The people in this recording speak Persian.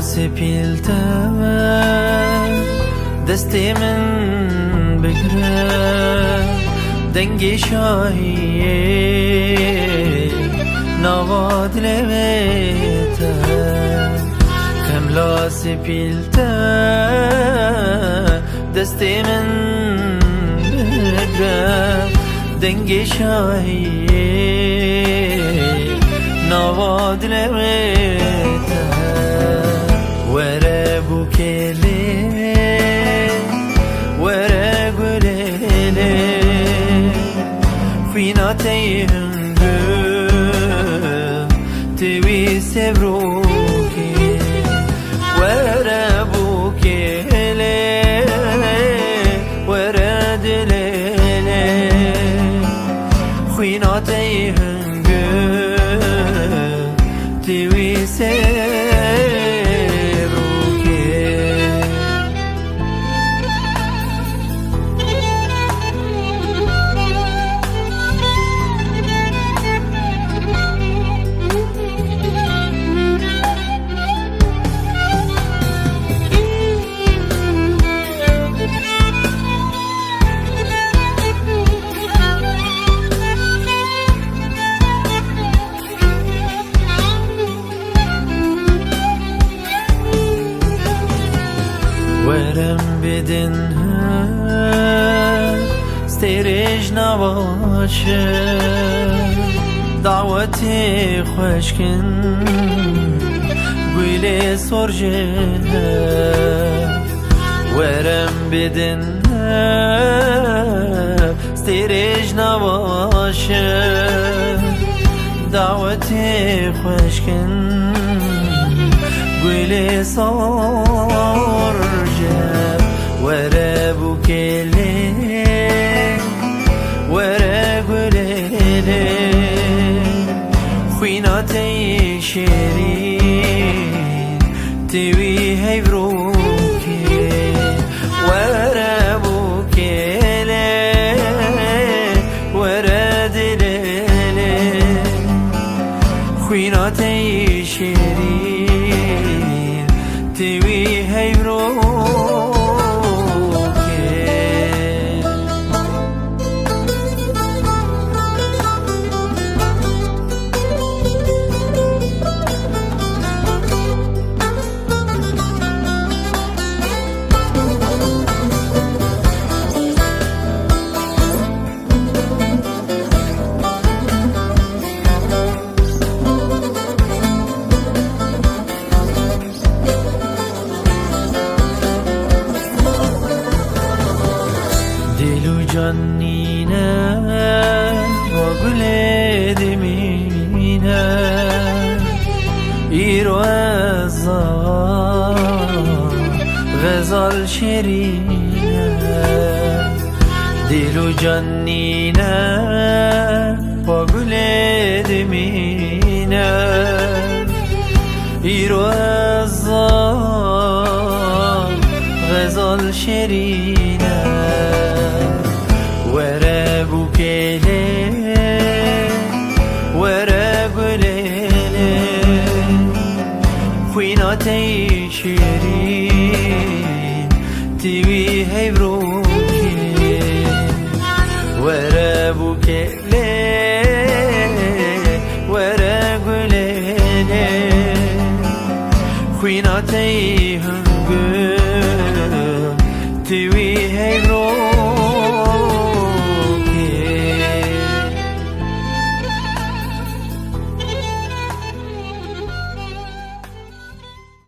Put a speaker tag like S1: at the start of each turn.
S1: سپیلته دستی من بگره دنگی شاهیه نواد لبیته کملا سپیلته دستی من بگره دنگی شاهیه نواد لبیته وره بوکلی وره گلیلی فیناتی هنگو توی سبروکی وره بوکلی وره دلیلی فیناتی هنگو توی سبروکی ورم بدن ستيرج نواشه دعوتي خوشكن قولي سرجه ورم بدن ستيرج نواشه دعوتي خوشكن قولي صرجه وره بوكلي وره قولي خويناتي شيرين توي هيبروكي وره بوكلي وره دليلي خويناتي شيرين توی هیبروکی جنینه و گل دمینه ایرو از غزال شیرینه دل و جنینه و گل دمینه ایرو از غزال شیرینه وره بوكلي وره قليلي خويناتي شيرين توي هيبروكي وره بوكلي وره قليلي خويناتي